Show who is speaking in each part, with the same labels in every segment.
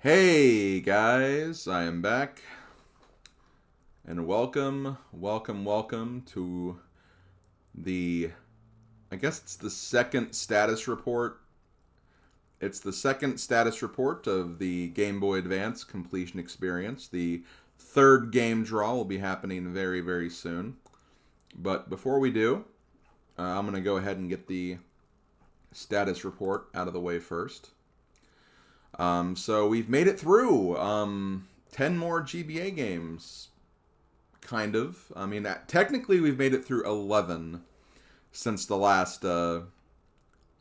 Speaker 1: Hey guys, I am back, and welcome to the, I guess it's the second status report. It's the second status report of the Game Boy Advance completion experience. The third game draw will be happening very, very soon. But before we do, I'm going to go ahead and get the status report out of the way first. So we've made it through 10 more GBA games, kind of. I mean, technically we've made it through 11 since the last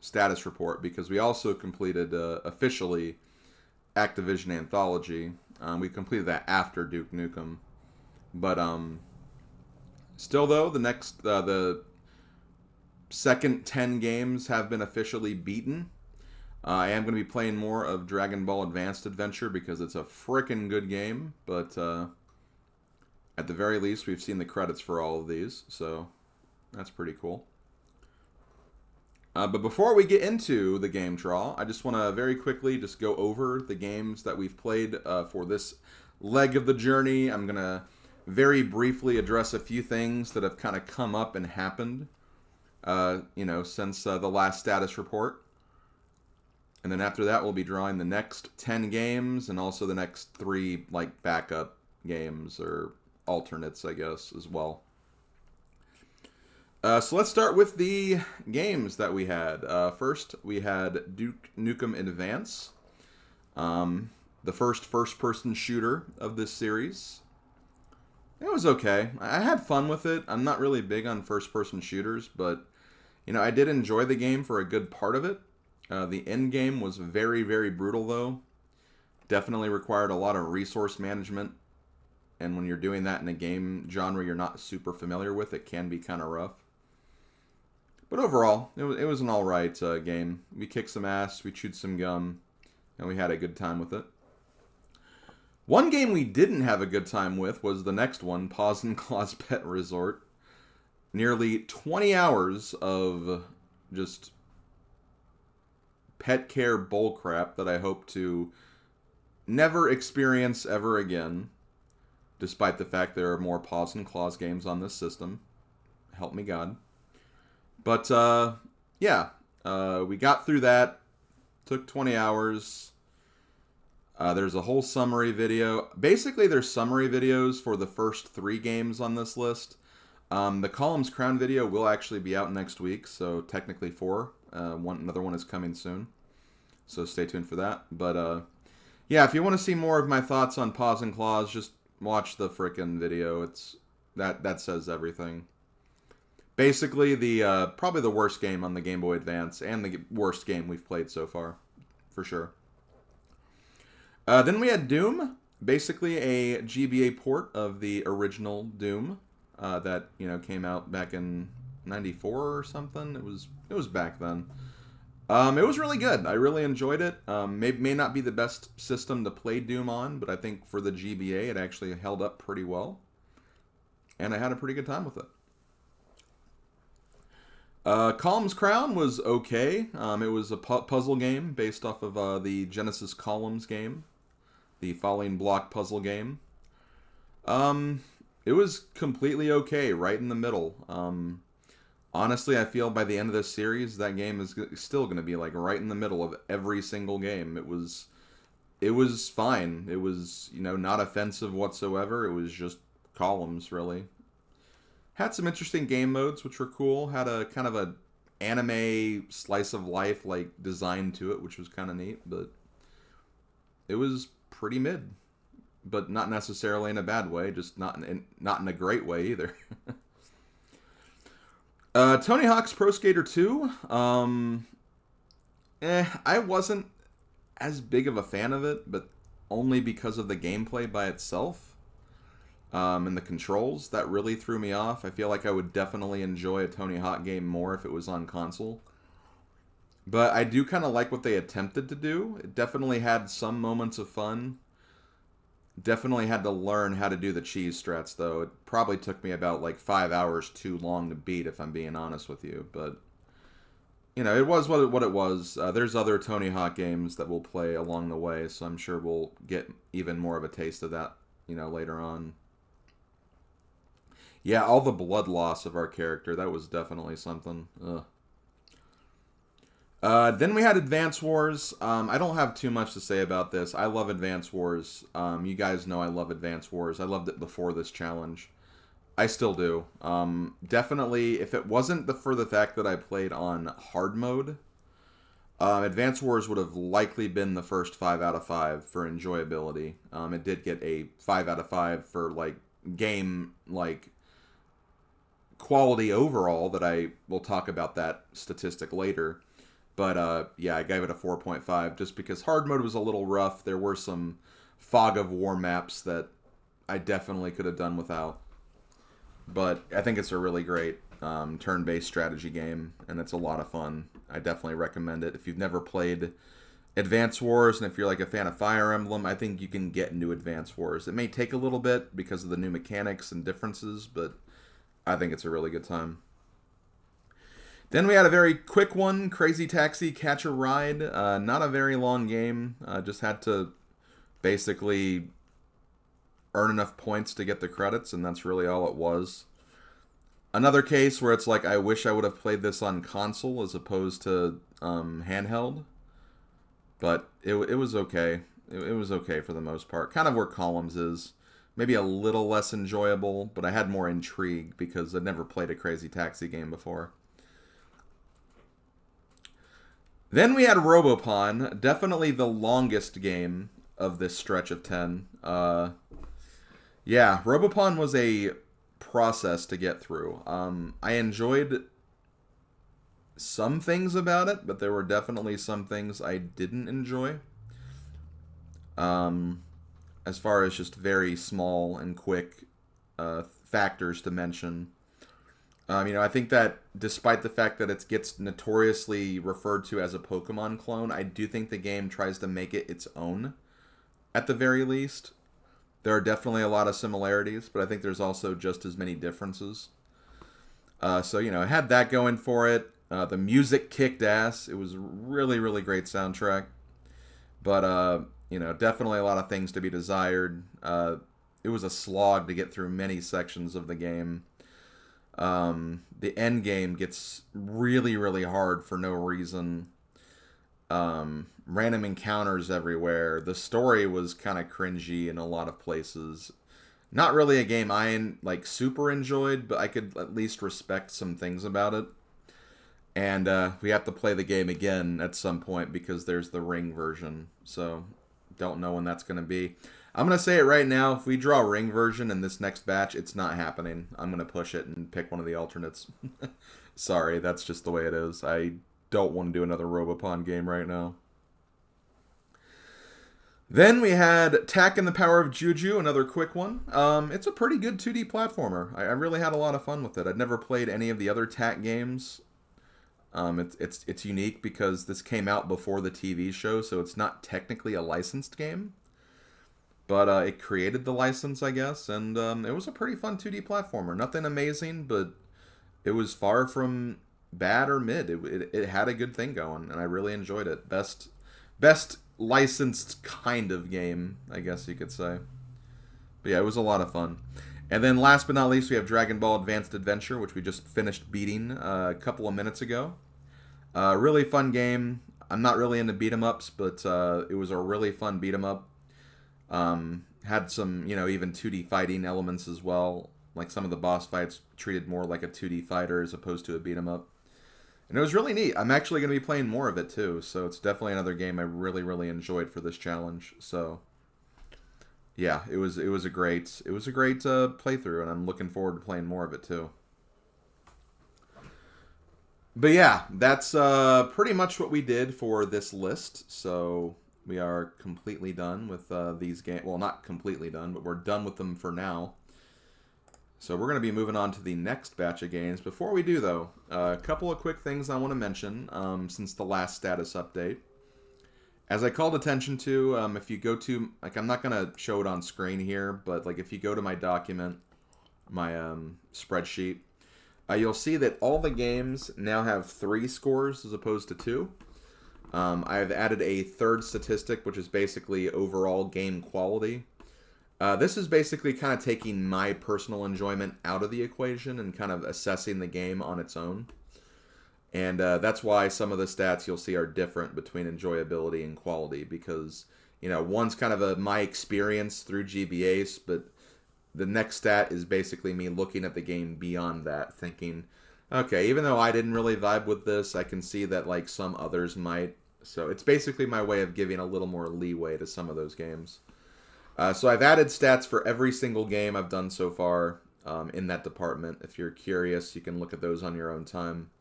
Speaker 1: status report, because we also completed officially Activision Anthology. We completed that after Duke Nukem. But still, though, the second 10 games have been officially beaten. I am going to be playing more of Dragon Ball Advanced Adventure because it's a frickin' good game, but at the very least, we've seen the credits for all of these, so that's pretty cool. But before we get into the game draw, I just want to very quickly just go over the games that we've played for this leg of the journey. I'm going to very briefly address a few things that have kind of come up and happened, since the last status report. And then after that, we'll be drawing the next 10 games and also the next 3, like, backup games or alternates, I guess, as well. So let's start with the games that we had. First, we had Duke Nukem Advance, the first-person shooter of this series. It was okay. I had fun with it. I'm not really big on first-person shooters, but, I did enjoy the game for a good part of it. The end game was very, very brutal, though. Definitely required a lot of resource management. And when you're doing that in a game genre you're not super familiar with, it can be kind of rough. But overall, it was an alright game. We kicked some ass, we chewed some gum, and we had a good time with it. One game we didn't have a good time with was the next one, Paws and Claws Pet Resort. Nearly 20 hours of just pet care bullcrap that I hope to never experience ever again, despite the fact there are more Paws and Claws games on this system. Help me God. But, we got through that. Took 20 hours. There's a whole summary video. Basically, there's summary videos for the first 3 games on this list. The Columns Crown video will actually be out next week, so technically 4. Another one is coming soon, so stay tuned for that. But if you want to see more of my thoughts on Paws and Claws, just watch the frickin' video. It's that says everything. Basically, the probably the worst game on the Game Boy Advance, and the worst game we've played so far, for sure. Then we had Doom, basically a GBA port of the original Doom that came out back in '94 or something. It was back then. It was really good. I really enjoyed it. May not be the best system to play Doom on, but I think for the GBA it actually held up pretty well. And I had a pretty good time with it. Columns Crown was okay. It was a puzzle game based off of the Genesis Columns game, the Falling Block puzzle game. It was completely okay, right in the middle. Honestly, I feel by the end of this series, that game is still going to be like right in the middle of every single game. It was fine. It was, not offensive whatsoever. It was just Columns, really. Had some interesting game modes, which were cool. Had a kind of a anime slice of life like design to it, which was kind of neat. But it was pretty mid, but not necessarily in a bad way. Just not in a great way either. Tony Hawk's Pro Skater 2. I wasn't as big of a fan of it, but only because of the gameplay by itself. And the controls, that really threw me off. I feel like I would definitely enjoy a Tony Hawk game more if it was on console. But I do kind of like what they attempted to do. It definitely had some moments of fun. Definitely had to learn how to do the cheese strats, though. It probably took me about like 5 hours too long to beat, if I'm being honest with you. But you know, it was what it was. There's other Tony Hawk games that we'll play along the way, so I'm sure we'll get even more of a taste of that, you know, later on. Yeah, all the blood loss of our character, that was definitely something. Ugh. Then we had Advance Wars. I don't have too much to say about this. I love Advance Wars. You guys know I love Advance Wars. I loved it before this challenge. I still do. Definitely, if it wasn't for the fact that I played on hard mode, Advance Wars would have likely been the first 5 out of 5 for enjoyability. It did get a 5 out of 5 for like game like quality overall. That I will talk about that statistic later. But yeah, I gave it a 4.5 just because hard mode was a little rough. There were some Fog of War maps that I definitely could have done without. But I think it's a really great turn-based strategy game, and it's a lot of fun. I definitely recommend it. If you've never played Advance Wars, and if you're like a fan of Fire Emblem, I think you can get into Advance Wars. It may take a little bit because of the new mechanics and differences, but I think it's a really good time. Then we had a very quick one, Crazy Taxi Catch a Ride. Not a very long game. Just had to basically earn enough points to get the credits, and that's really all it was. Another case where it's like I wish I would have played this on console as opposed to handheld, but it was okay. It was okay for the most part. Kind of where Columns is. Maybe a little less enjoyable, but I had more intrigue because I'd never played a Crazy Taxi game before. Then we had Robopon, definitely the longest game of this stretch of 10. Yeah, Robopon was a process to get through. I enjoyed some things about it, but there were definitely some things I didn't enjoy. As far as just very small and quick factors to mention. You know, I think that despite the fact that it gets notoriously referred to as a Pokemon clone, I do think the game tries to make it its own, at the very least. There are definitely a lot of similarities, but I think there's also just as many differences. So, you know, it had that going for it. The music kicked ass. It was really, really great soundtrack. But, you know, definitely a lot of things to be desired. It was a slog to get through many sections of the game. The end game gets really, really hard for no reason. Random encounters everywhere. The story was kind of cringy in a lot of places. Not really a game I like super enjoyed, but I could at least respect some things about it. And we have to play the game again at some point because there's the ring version. So don't know when that's going to be. I'm going to say it right now. If we draw a ring version in this next batch, it's not happening. I'm going to push it and pick one of the alternates. Sorry, that's just the way it is. I don't want to do another Robopon game right now. Then we had Tak and the Power of Juju, another quick one. It's a pretty good 2D platformer. I really had a lot of fun with it. I'd never played any of the other Tak games. It's unique because this came out before the TV show, so it's not technically a licensed game. But it created the license, I guess, and it was a pretty fun 2D platformer. Nothing amazing, but it was far from bad or mid. It had a good thing going, and I really enjoyed it. Best licensed kind of game, I guess you could say. But yeah, it was a lot of fun. And then last but not least, we have Dragon Ball Advanced Adventure, which we just finished beating a couple of minutes ago. Really fun game. I'm not really into beat 'em ups, but it was a really fun beat 'em up. Had some, you know, even 2D fighting elements as well. Like some of the boss fights treated more like a 2D fighter as opposed to a beat 'em up. And it was really neat. I'm actually going to be playing more of it too, so it's definitely another game I really, really enjoyed for this challenge. So yeah, it was a great playthrough, and I'm looking forward to playing more of it too. But yeah, that's pretty much what we did for this list. So we are completely done with these games. Well, not completely done, but we're done with them for now. So we're going to be moving on to the next batch of games. Before we do, though, a couple of quick things I want to mention since the last status update. As I called attention to, if you go to, like, I'm not going to show it on screen here, but like if you go to my document, my spreadsheet, you'll see that all the games now have 3 scores as opposed to 2. I've added a third statistic, which is basically overall game quality. This is basically kind of taking my personal enjoyment out of the equation and kind of assessing the game on its own. And that's why some of the stats you'll see are different between enjoyability and quality, because, you know, one's kind of my experience through GBAs, but the next stat is basically me looking at the game beyond that, thinking, okay, even though I didn't really vibe with this, I can see that, like, some others might. So it's basically my way of giving a little more leeway to some of those games. So I've added stats for every single game I've done so far in that department. If you're curious, you can look at those on your own time.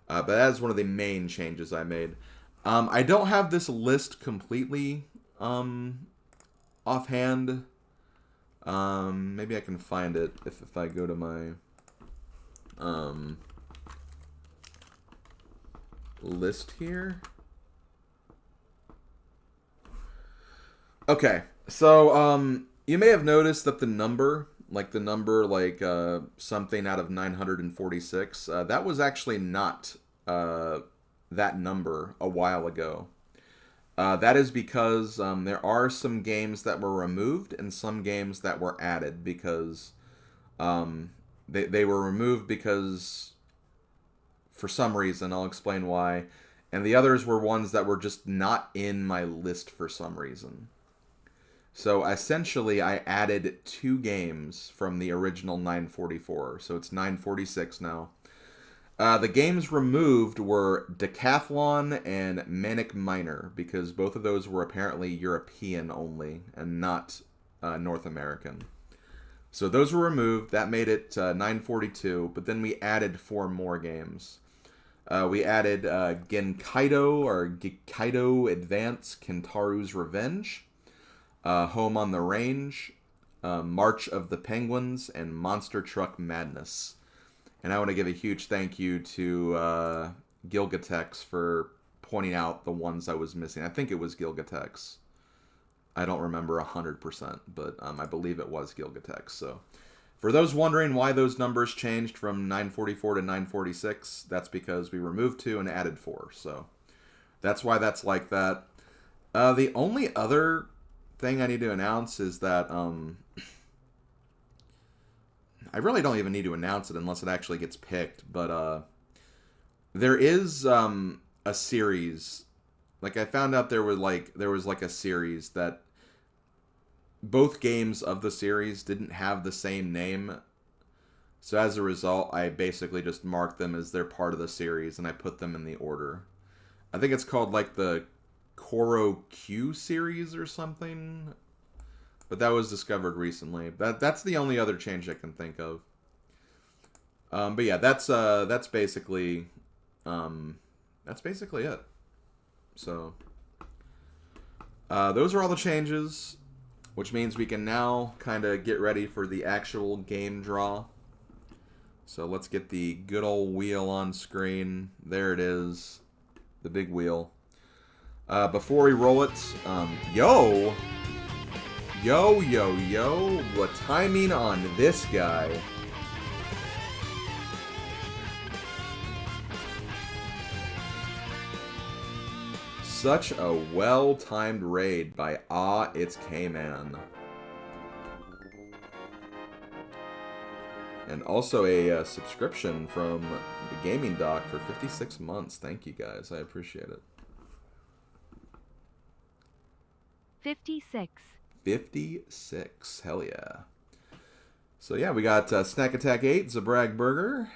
Speaker 1: But that is one of the main changes I made. I don't have this list completely offhand. Maybe I can find it if I go to my list here. Okay, so you may have noticed that the number something out of 946, that was actually not that number a while ago. That is because there are some games that were removed and some games that were added because they were removed because for some reason, I'll explain why, and the others were ones that were just not in my list for some reason. So essentially, I added 2 games from the original 944, so it's 946 now. The games removed were Decathlon and Manic Miner, because both of those were apparently European only and not North American. So those were removed. That made it 942, but then we added 4 more games. We added Genkaido, or Gekkaido Advance Kentaru's Revenge, Home on the Range, March of the Penguins, and Monster Truck Madness. And I want to give a huge thank you to Gilgatex for pointing out the ones I was missing. I think it was Gilgatex. I don't remember 100%, but I believe it was Gilgatex. So for those wondering why those numbers changed from 944 to 946, that's because we removed 2 and added 4. So that's why that's like that. The only other thing I need to announce is that I really don't even need to announce it unless it actually gets picked, but there is a series. Like, I found out there was like a series that both games of the series didn't have the same name. So as a result, I basically just marked them as they're part of the series and I put them in the order. I think it's called like the Koro Q series or something, but that was discovered recently. That's the only other change I can think of. But yeah, that's basically it. So those are all the changes, which means we can now kind of get ready for the actual game draw. So let's get the good old wheel on screen. There it is, the big wheel. Before we roll it, yo, the timing on this guy. Such a well-timed raid by It's K-Man. And also a subscription from the Gaming Doc for 56 months. Thank you guys, I appreciate it.
Speaker 2: 56.
Speaker 1: 56. Hell yeah. So yeah, we got Snack Attack 8, Zabrag Burger,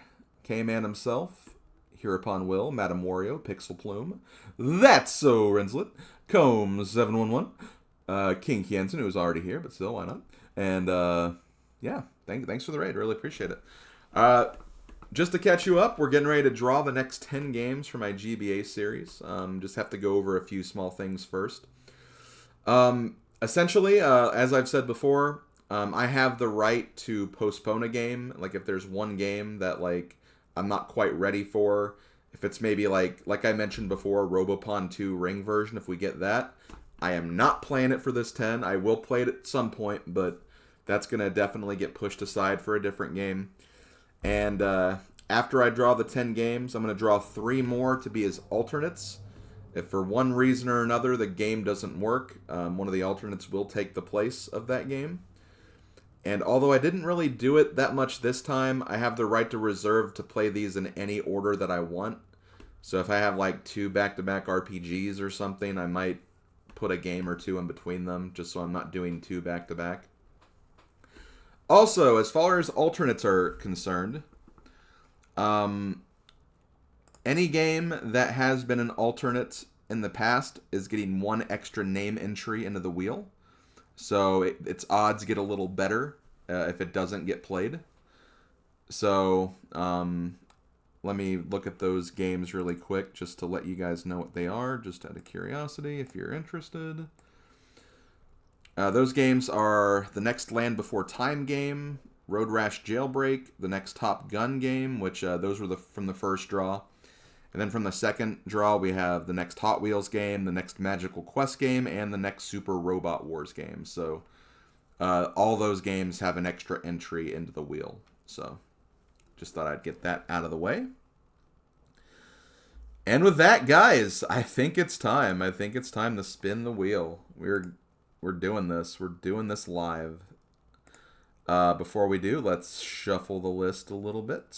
Speaker 1: K-Man himself, Hereupon Will, Madame Wario, Pixel Plume, That's So Rinslet, Combs 711, King Kienzen, who's already here, but still, why not? And yeah, thanks for the raid. Really appreciate it. Just to catch you up, we're getting ready to draw the next 10 games for my GBA series. Just have to go over a few small things first. Essentially, as I've said before, I have the right to postpone a game. Like, if there's one game that, like, I'm not quite ready for, if it's maybe like I mentioned before, Robopon 2 Ring version, if we get that, I am not playing it for this 10. I will play it at some point, but that's going to definitely get pushed aside for a different game. And after I draw the 10 games, I'm going to draw 3 more to be as alternates. If for one reason or another the game doesn't work, one of the alternates will take the place of that game. And although I didn't really do it that much this time, I have the right to reserve to play these in any order that I want. So if I have like 2 back-to-back RPGs or something, I might put a game or 2 in between them, just so I'm not doing 2 back-to-back. Also, as far as alternates are concerned, any game that has been an alternate in the past is getting 1 extra name entry into the wheel. So its odds get a little better if it doesn't get played. So let me look at those games really quick just to let you guys know what they are, just out of curiosity if you're interested. Those games are the next Land Before Time game, Road Rash Jailbreak, the next Top Gun game, which those were from the first draw. And then from the second draw, we have the next Hot Wheels game, the next Magical Quest game, and the next Super Robot Wars game. So all those games have an extra entry into the wheel. So just thought I'd get that out of the way. And with that, guys, I think it's time. I think it's time to spin the wheel. We're doing this. We're doing this live. Before we do, let's shuffle the list a little bit.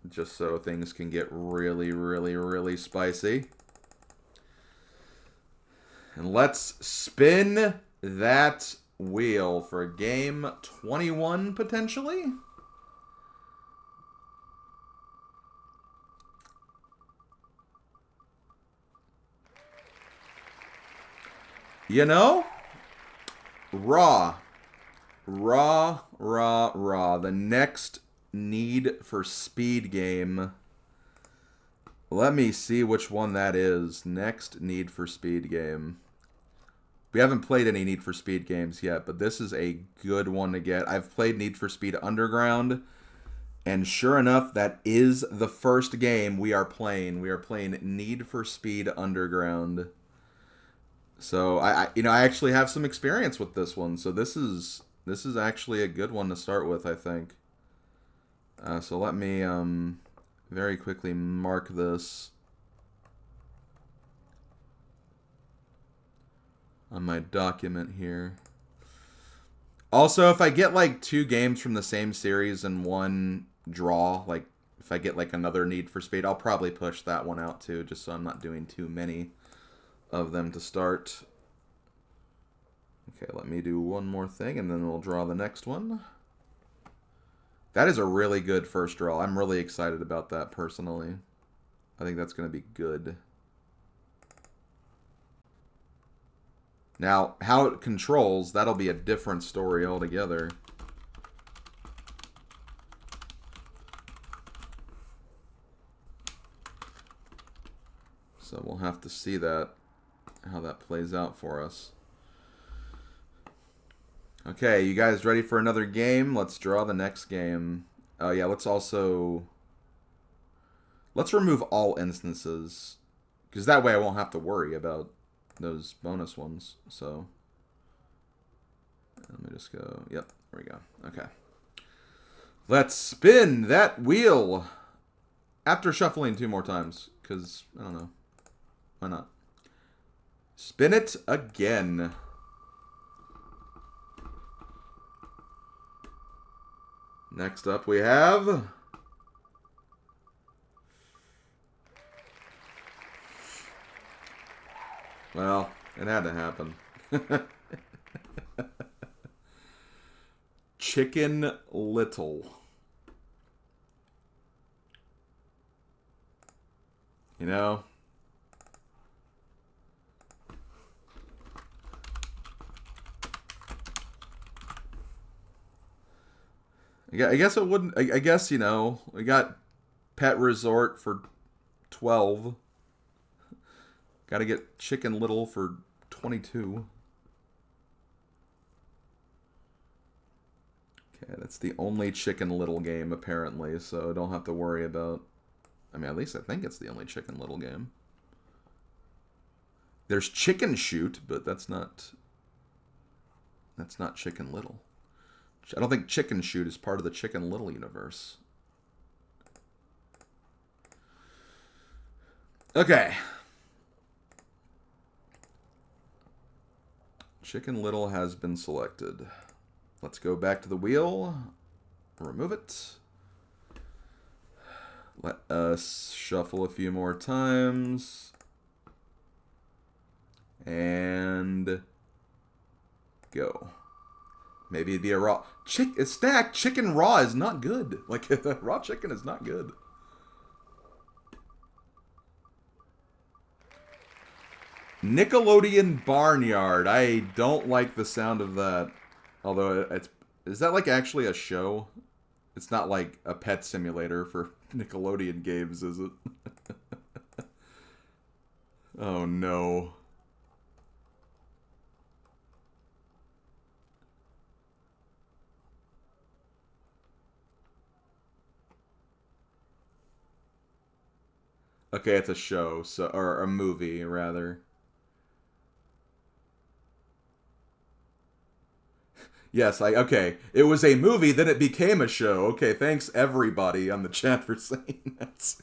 Speaker 1: Just so things can get really, really, really spicy. And let's spin that wheel for game 21, potentially? You know? Raw. The next Need for Speed game. Let me see which one that is. Next Need for Speed game. We haven't played any Need for Speed games yet, but this is a good one to get. I've played Need for Speed Underground, and sure enough, that is the first game we are playing. We are playing Need for Speed Underground. So I actually have some experience with this one. So this is actually a good one to start with, I think. So let me very quickly mark this on my document here. Also, if I get like 2 games from the same series in one draw, like if I get like another Need for Speed, I'll probably push that one out too, just so I'm not doing too many of them to start. Okay, let me do one more thing and then we'll draw the next one. That is a really good first draw. I'm really excited about that personally. I think that's going to be good. Now, how it controls, that'll be a different story altogether. So we'll have to see that, how that plays out for us. Okay, you guys ready for another game? Let's draw the next game. Oh yeah, let's remove all instances, because that way I won't have to worry about those bonus ones. So let me just go, yep, there we go. Okay. Let's spin that wheel after shuffling 2 more times, because, I don't know, why not? Spin it again. Next up we have well, it had to happen. Chicken Little. You know, I guess it wouldn't. I guess, you know, we got Pet Resort for 12. Got to get Chicken Little for 22. Okay, that's the only Chicken Little game apparently, so I don't have to worry about. I mean, at least I think it's the only Chicken Little game. There's Chicken Shoot, but that's not Chicken Little. I don't think Chicken Shoot is part of the Chicken Little universe. Okay. Chicken Little has been selected. Let's go back to the wheel. Remove it. Let us shuffle a few more times. And go. Maybe it'd be a raw stack. Chicken raw is not good. Like raw chicken is not good. Nickelodeon Barnyard. I don't like the sound of that. Although is that like actually a show? It's not like a pet simulator for Nickelodeon games, is it? Oh no. Okay, it's a show, so or a movie rather. Yes, okay. It was a movie, then it became a show. Okay, thanks everybody on the chat for saying that.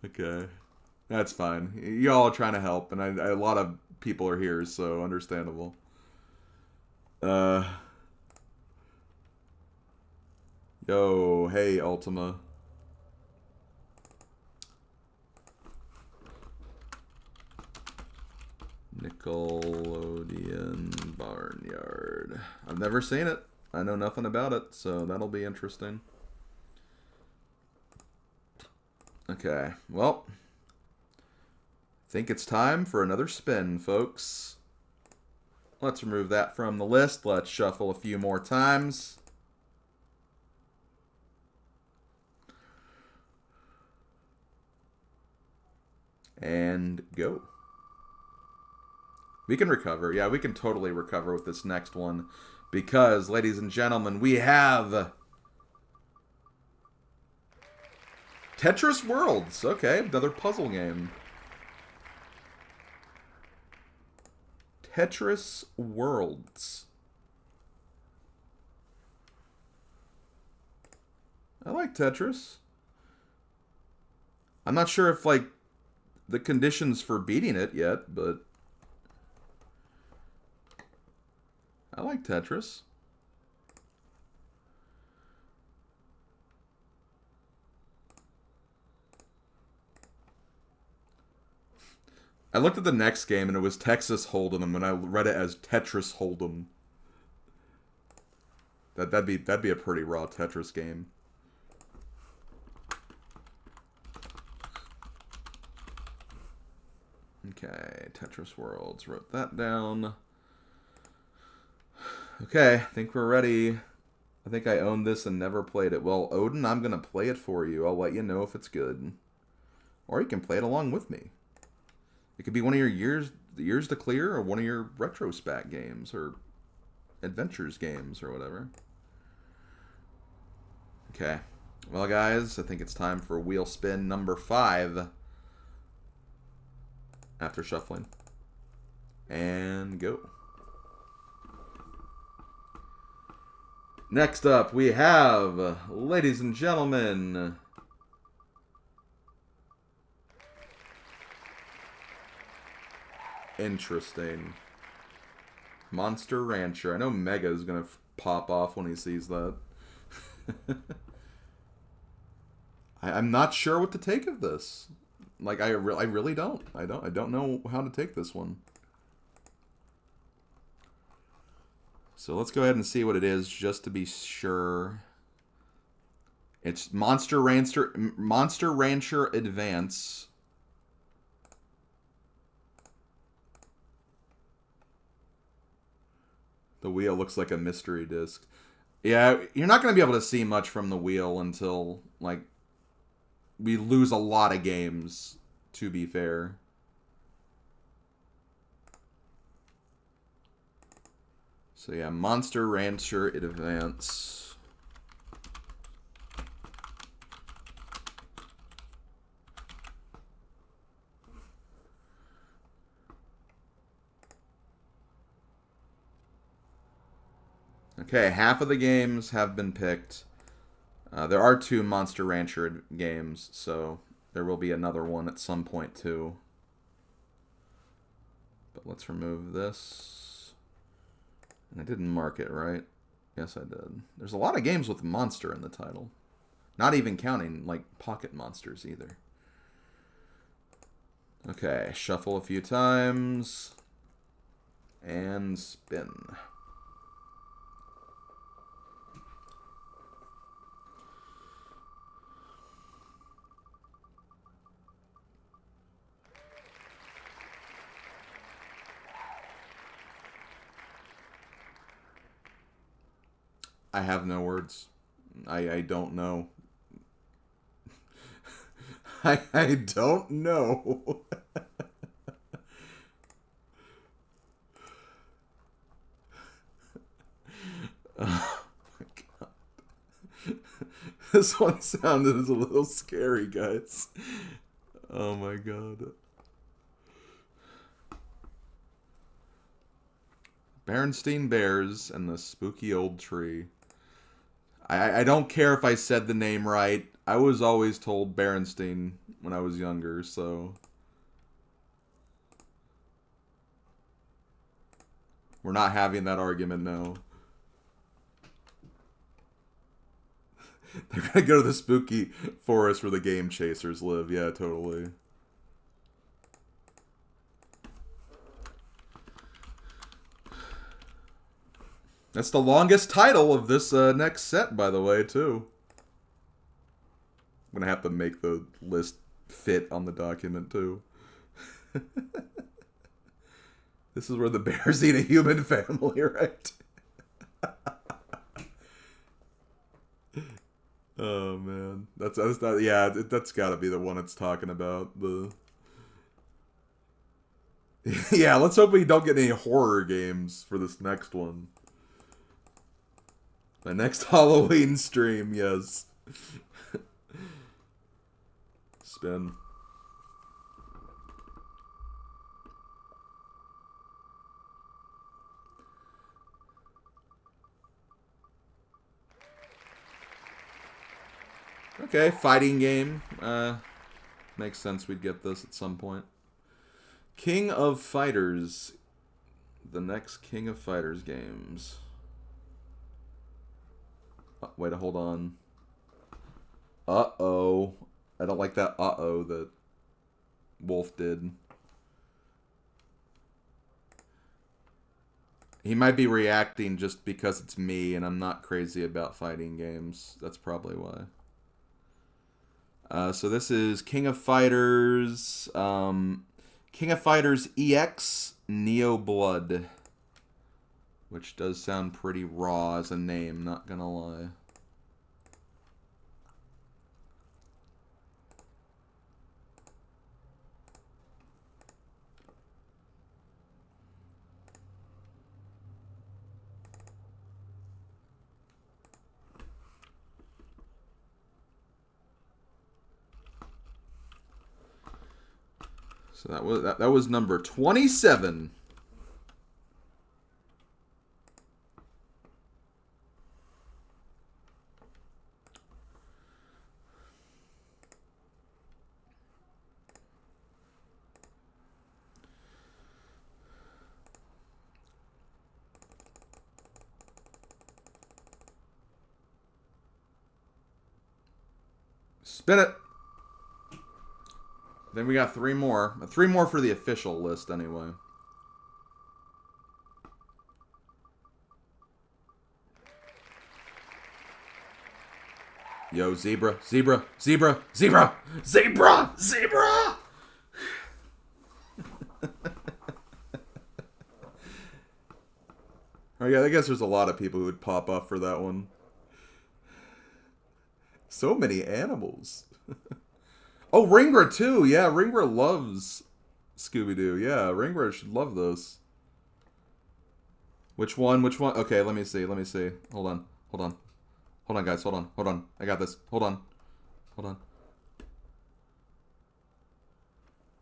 Speaker 1: Okay. That's fine. Y'all are trying to help, and a lot of people are here, so understandable. Yo, hey, Ultima. Nickelodeon Barnyard. I've never seen it. I know nothing about it, so that'll be interesting. Okay, well, I think it's time for another spin, folks. Let's remove that from the list. Let's shuffle a few more times. And go. We can recover. Yeah, we can totally recover with this next one. Because, ladies and gentlemen, we have Tetris Worlds. Okay, another puzzle game. Tetris Worlds. I like Tetris. I'm not sure if, like, the conditions for beating it yet, but I like Tetris. I looked at the next game and it was Texas Hold'em, and I read it as Tetris Hold'em. That'd be a pretty raw Tetris game. Okay, Tetris Worlds. Wrote that down. Okay, I think we're ready. I think I own this and never played it. Well, Odin, I'm going to play it for you. I'll let you know if it's good. Or you can play it along with me. It could be one of your years to clear, or one of your retrospect games, or adventures games, or whatever. Okay. Well, guys, I think it's time for wheel spin number 5. After shuffling. And go. Next up, we have, ladies and gentlemen, interesting, Monster Rancher. I know Mega is going to pop off when he sees that. I'm not sure what to take of this. Like, I really don't. I don't know how to take this one. So let's go ahead and see what it is, just to be sure. It's Monster Rancher Advance. The wheel looks like a mystery disc. Yeah, you're not going to be able to see much from the wheel until, like, we lose a lot of games, to be fair. So yeah, Monster Rancher Advance. Okay, half of the games have been picked. There are 2 Monster Rancher games, so there will be another one at some point too. But let's remove this. And I didn't mark it, right? Yes, I did. There's a lot of games with monster in the title. Not even counting, like, pocket monsters either. Okay, shuffle a few times. And spin. I have no words. I don't know. I don't know. Oh my god. This one sounded a little scary, guys. Oh my god. Berenstein Bears and the Spooky Old Tree. I don't care if I said the name right. I was always told Berenstein when I was younger, so... We're not having that argument now. They're gonna go to the spooky forest where the game chasers live. Yeah, totally. That's the longest title of this next set, by the way, too. I'm gonna have to make the list fit on the document, too. This is where the bears eat a human family, right? Oh man, that's not, yeah, that's got to be the one it's talking about. The yeah, let's hope we don't get any horror games for this next one. My next Halloween stream, yes. Spin. Okay, fighting game. Makes sense we'd get this at some point. King of Fighters. The next King of Fighters games. Wait, hold on. Uh-oh. I don't like that uh-oh that Wolf did. He might be reacting just because it's me and I'm not crazy about fighting games. That's probably why. So this is King of Fighters, King of Fighters EX Neo Blood, which does sound pretty raw as a name, not gonna lie. So that was number 27. Spin it. Then we got 3 more. 3 more for the official list, anyway. Yo, zebra, zebra, zebra, zebra, zebra, zebra! Oh yeah, I guess there's a lot of people who would pop up for that one. So many animals. Oh, Ringra too. Yeah, Ringra loves Scooby-Doo. Yeah, Ringra should love this. Which one? Which one? Okay, let me see. Let me see. Hold on. Hold on. Hold on, guys. Hold on. Hold on. I got this. Hold on. Hold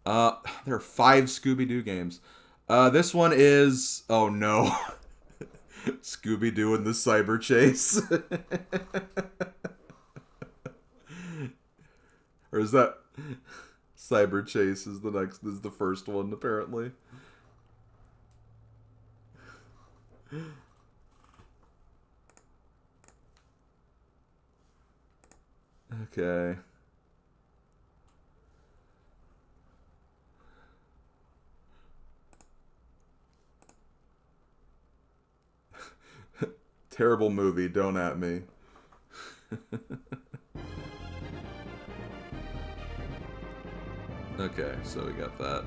Speaker 1: on. There are 5 Scooby-Doo games. This one is... Oh, no. Scooby-Doo and the Cyber Chase. Or is that Cyber Chase is the first one apparently. Okay. Terrible movie, don't at me. Okay, so we got that.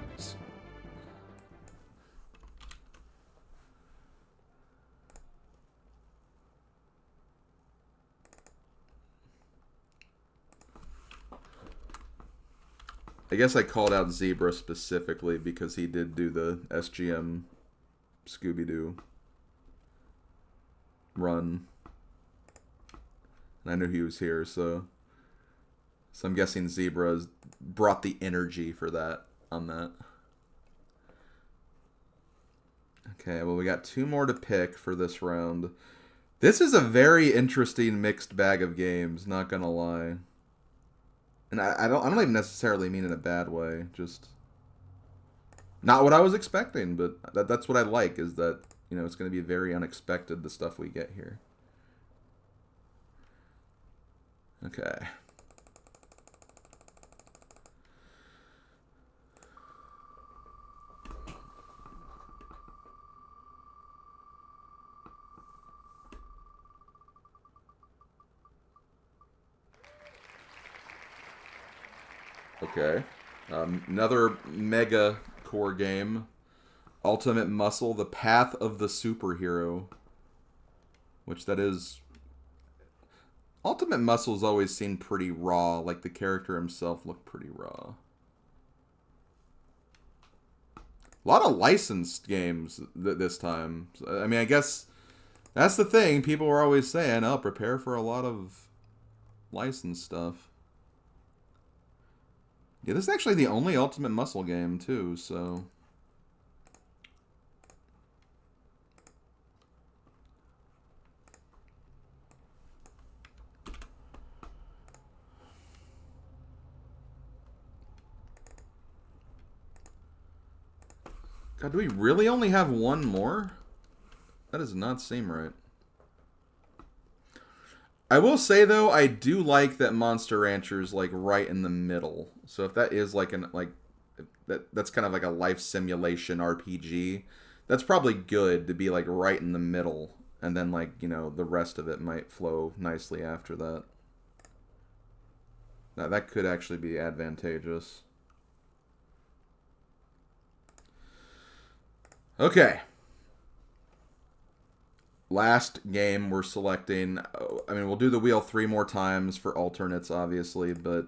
Speaker 1: I guess I called out Zebra specifically because he did do the SGM Scooby-Doo run. And I knew he was here, so I'm guessing Zebra's brought the energy for that on that. Okay, well we got 2 more to pick for this round. This is a very interesting mixed bag of games, not gonna lie. And I don't even necessarily mean in a bad way, just not what I was expecting, but that's what I like, is that, you know, it's going to be very unexpected, the stuff we get here. Okay. Okay. Another mega core game. Ultimate Muscle, The Path of the Superhero. Which that is... Ultimate Muscle's always seemed pretty raw. Like, the character himself looked pretty raw. A lot of licensed games this time. I mean, I guess that's the thing. People were always saying, oh, prepare for a lot of licensed stuff. Yeah, this is actually the only Ultimate Muscle game, too, so... God, do we really only have one more? That does not seem right. I will say, though, I do like that Monster Rancher's, like, right in the middle. So if that is, like, that's kind of like a life simulation RPG, that's probably good to be, like, right in the middle. And then, like, you know, the rest of it might flow nicely after that. Now, that could actually be advantageous. Okay. Last game we're selecting. I mean, we'll do the wheel 3 more times for alternates, obviously, but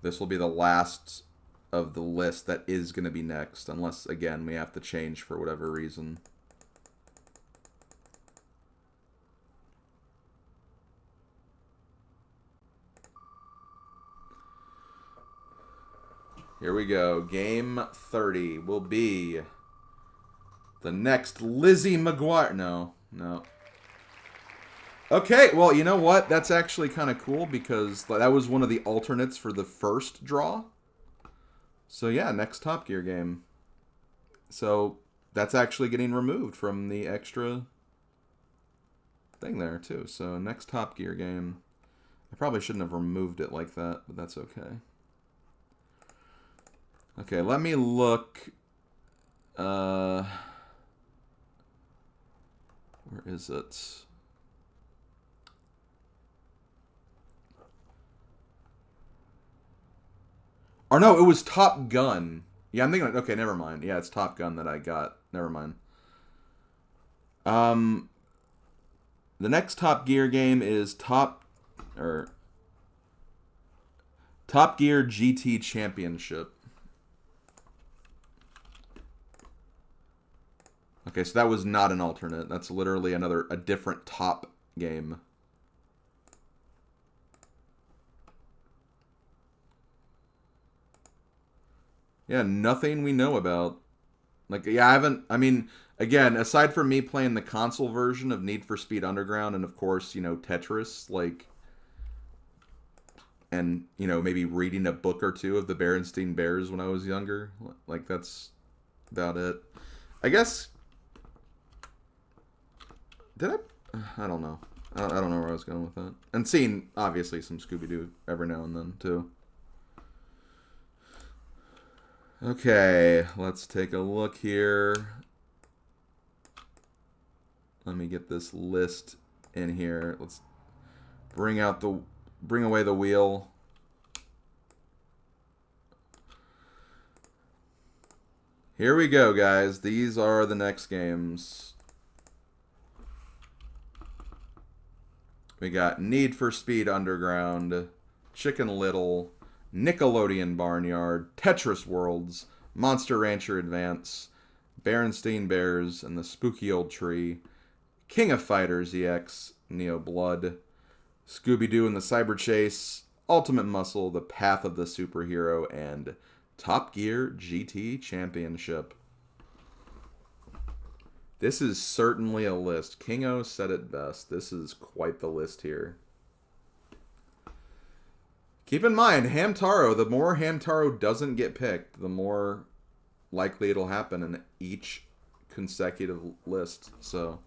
Speaker 1: this will be the last of the list that is going to be next, unless, again, we have to change for whatever reason. Here we go. Game 30 will be the next Lizzie McGuire. No. Okay, well, you know what? That's actually kind of cool because that was one of the alternates for the first draw. So yeah, next Top Gear game. So that's actually getting removed from the extra thing there, too. So next Top Gear game. I probably shouldn't have removed it like that, but that's okay. Okay, let me look. Where is it? Or no, it was Top Gun. Yeah, I'm thinking, okay, never mind. Yeah, it's Top Gun that I got. Never mind. The next Top Gear game is Top Gear GT Championship. Okay, so that was not an alternate. That's literally a different top game. Yeah, nothing we know about Like, yeah, I haven't. I mean, again, aside from me playing the console version of Need for Speed Underground, and of course, Tetris, like, and maybe reading a book or two of the Berenstain Bears when I was younger. Like, that's about it. I guess. Did I don't know. I don't know where I was going with that. And seeing obviously some Scooby Doo every now and then too. Okay, let's take a look here. Let me get this list in here. Let's bring away the wheel. Here we go, guys. These are the next games. We got Need for Speed Underground, Chicken Little, Nickelodeon Barnyard, Tetris Worlds, Monster Rancher Advance, Berenstain Bears and the Spooky Old Tree, King of Fighters EX, Neo Blood, Scooby-Doo and the Cyber Chase, Ultimate Muscle, The Path of the Superhero, and Top Gear GT Championship. This is certainly a list. Kingo said it best. This is quite the list here. Keep in mind, Hamtaro, the more Hamtaro doesn't get picked, the more likely it'll happen in each consecutive list. So,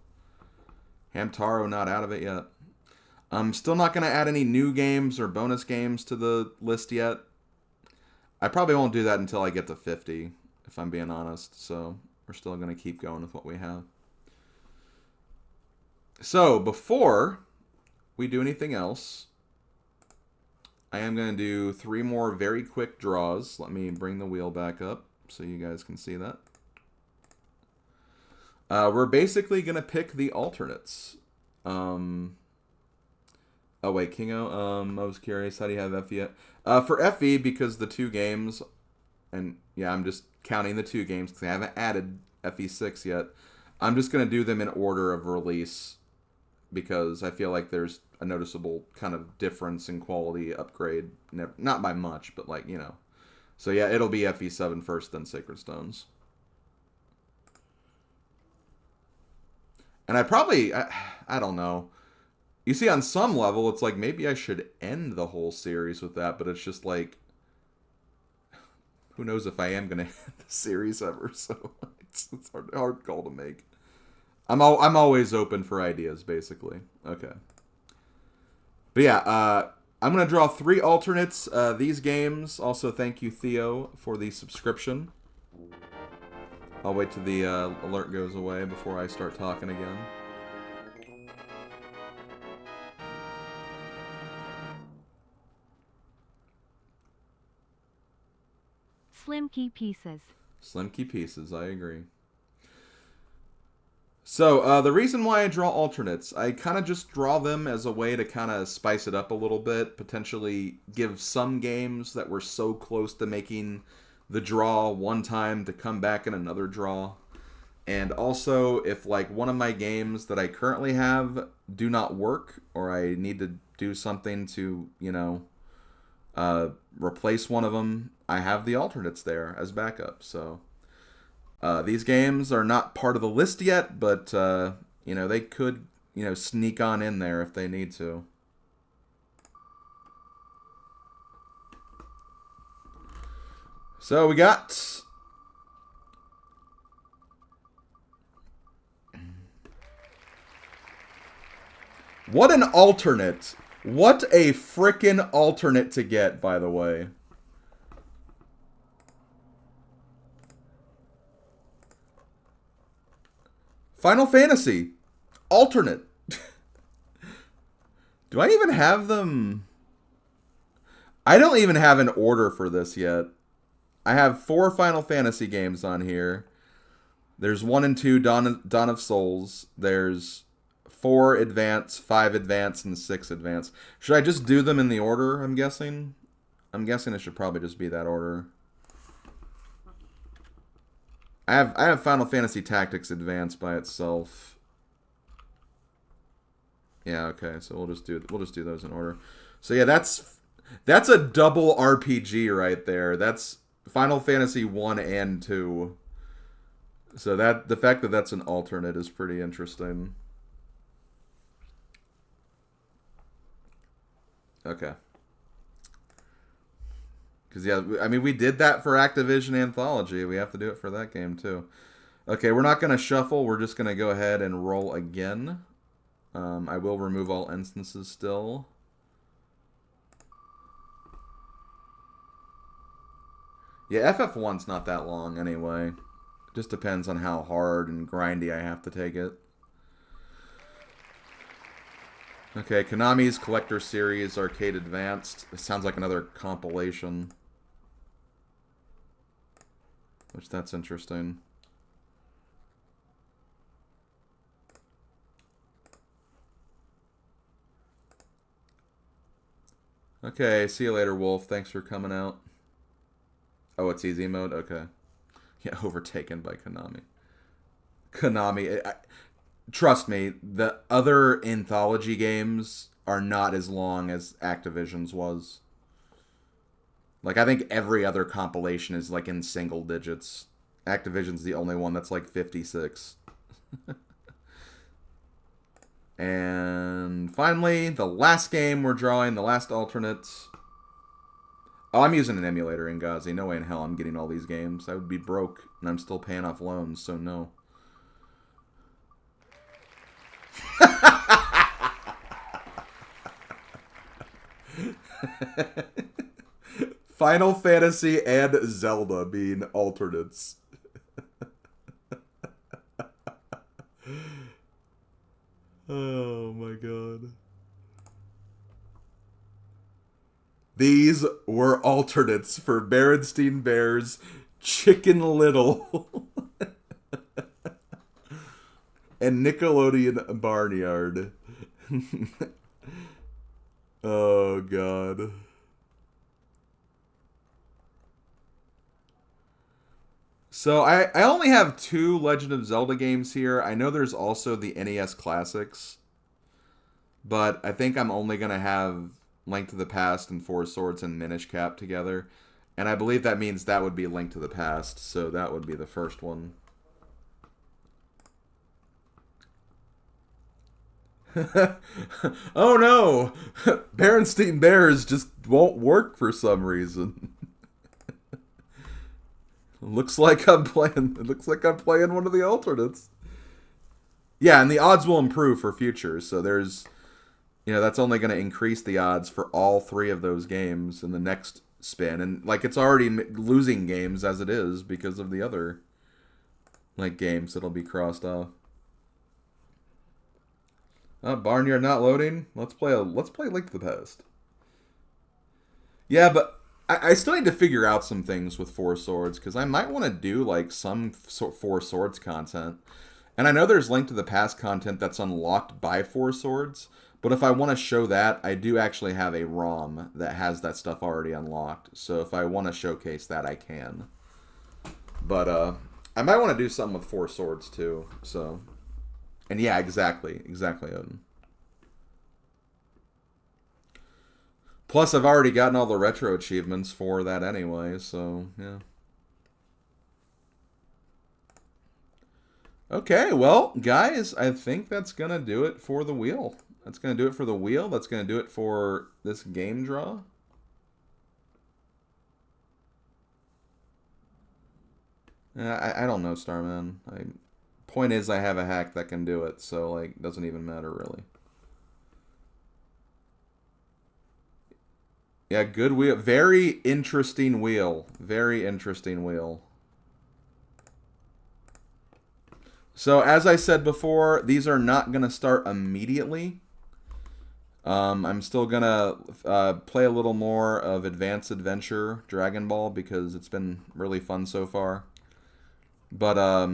Speaker 1: Hamtaro not out of it yet. I'm still not going to add any new games or bonus games to the list yet. I probably won't do that until I get to 50, if I'm being honest. So, we're still going to keep going with what we have. So, before we do anything else, I am going to do 3 more very quick draws. Let me bring the wheel back up so you guys can see that. We're basically going to pick the alternates. Oh, wait, Kingo, I was curious, how do you have FE? For FE, because the 2 games, and yeah, I'm just counting the 2 games because I haven't added FE6 yet. I'm just going to do them in order of release because I feel like there's a noticeable kind of difference in quality upgrade. Not by much, but like, So yeah, it'll be FE7 first, then Sacred Stones. And I don't know. You see, on some level, it's like maybe I should end the whole series with that, but it's just like, who knows if I am going to end the series ever, so it's a hard call to make. I'm always open for ideas, basically. Okay. But yeah, I'm going to draw 3 alternates. These games, also thank you, Theo, for the subscription. I'll wait till the alert goes away before I start talking again.
Speaker 2: Slim key pieces.
Speaker 1: Slim key pieces, I agree. So, the reason why I draw alternates, I kind of just draw them as a way to kind of spice it up a little bit, potentially give some games that were so close to making the draw one time to come back in another draw. And also, if like one of my games that I currently have do not work, or I need to do something to, replace one of them, I have the alternates there as backup, so... these games are not part of the list yet, but, they could, sneak on in there if they need to. So we got... What an alternate! What a frickin' alternate to get, by the way. Final Fantasy. Alternate. Do I even have them? I don't even have an order for this yet. I have 4 Final Fantasy games on here. There's 1 and 2 Dawn of Souls. There's 4 Advance, 5 Advance, and 6 Advance. Should I just do them in the order, I'm guessing? I'm guessing it should probably just be that order. I have Final Fantasy Tactics Advance by itself. Yeah, okay, so we'll just do those in order. So yeah, that's a double RPG right there. That's Final Fantasy 1 and 2. So that the fact that that's an alternate is pretty interesting. Okay. Because, yeah, I mean, we did that for Activision Anthology. We have to do it for that game, too. Okay, we're not going to shuffle. We're just going to go ahead and roll again. I will remove all instances still. Yeah, FF1's not that long anyway. Just depends on how hard and grindy I have to take it. Okay, Konami's Collector Series Arcade Advanced. It sounds like another compilation. Which, that's interesting. Okay, see you later, Wolf. Thanks for coming out. Oh, it's easy mode? Okay. Yeah, overtaken by Konami. Konami. Trust me, the other anthology games are not as long as Activision's was. Like, I think every other compilation is, like, in single digits. Activision's the only one that's, like, 56. And finally, the last game we're drawing, the last alternate. Oh, I'm using an emulator in Gazi. No way in hell I'm getting all these games. I would be broke, and I'm still paying off loans, so no. Final Fantasy and Zelda being alternates. Oh my god. These were alternates for Berenstein Bears Chicken Little and Nickelodeon Barnyard. Oh god. So I only have 2 Legend of Zelda games here. I know there's also the NES Classics. But I think I'm only going to have Link to the Past and Four Swords and Minish Cap together. And I believe that means that would be Link to the Past. So that would be the first one. Oh no! Berenstein Bears just won't work for some reason. Looks like I'm playing. It looks like I'm playing one of the alternates. Yeah, and the odds will improve for futures. So there's, that's only going to increase the odds for all 3 of those games in the next spin. And like it's already losing games as it is because of the other games that'll be crossed off. Barnyard not loading. Let's play Link to the Past. Yeah, but I still need to figure out some things with Four Swords because I might want to do some Four Swords content. And I know there's Link to the Past content that's unlocked by Four Swords, but if I want to show that, I do actually have a ROM that has that stuff already unlocked. So if I want to showcase that, I can. But I might want to do something with Four Swords too. So, and yeah, exactly, Odin. Plus, I've already gotten all the retro achievements for that anyway, so, yeah. Okay, well, guys, I think that's going to do it for the wheel. That's going to do it for the wheel. That's going to do it for this game draw. I don't know, Starman. Point is, I have a hack that can do it, so, it doesn't even matter, really. Yeah, good wheel. Very interesting wheel. Very interesting wheel. So, as I said before, these are not going to start immediately. I'm still going to play a little more of Advanced Adventure Dragon Ball because it's been really fun so far. But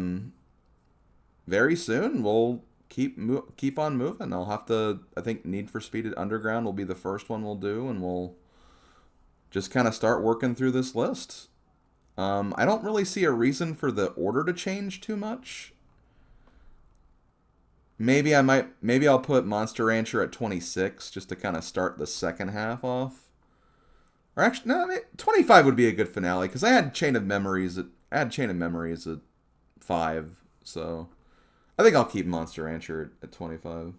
Speaker 1: very soon, we'll keep on moving. I'll have to, I think Need for Speed Underground will be the first one we'll do, and we'll just kind of start working through this list. I don't really see a reason for the order to change too much. Maybe I'll put Monster Rancher at 26 just to kind of start the second half off. Or actually, no, 25 would be a good finale because I had Chain of Memories at 5. So I think I'll keep Monster Rancher at 25.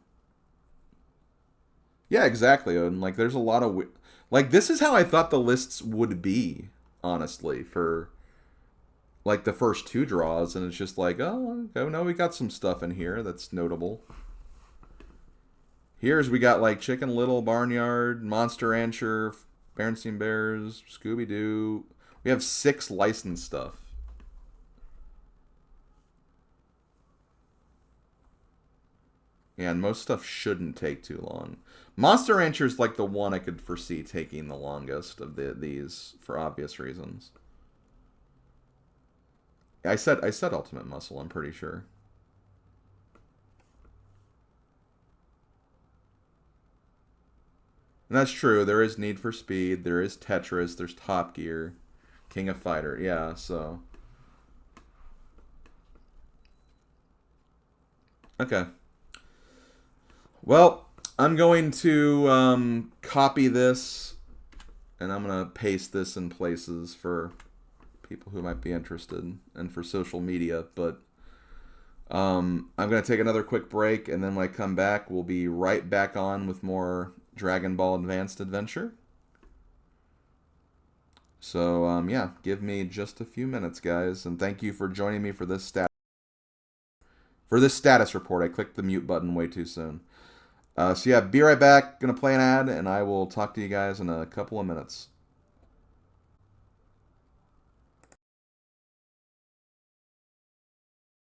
Speaker 1: Yeah, exactly, Odin. Like, there's a lot of like, this is how I thought the lists would be, honestly, for like the first 2 draws, and it's just like, oh, okay, no, we got some stuff in here that's notable. Here's we got like Chicken Little, Barnyard, Monster Rancher, Berenstain Bears, Scooby Doo. We have 6 licensed stuff. Yeah, and most stuff shouldn't take too long. Monster Rancher is like the one I could foresee taking the longest of these for obvious reasons. I said Ultimate Muscle, I'm pretty sure. And that's true. There is Need for Speed. There is Tetris. There's Top Gear. King of Fighter. Yeah, so. Okay. Well, I'm going to copy this, and I'm going to paste this in places for people who might be interested and for social media. But I'm going to take another quick break, and then when I come back, we'll be right back on with more Dragon Ball Advanced Adventure. So, yeah, give me just a few minutes, guys, and thank you for joining me for this status report. I clicked the mute button way too soon. So yeah, be right back. Gonna play an ad, and I will talk to you guys in a couple of minutes.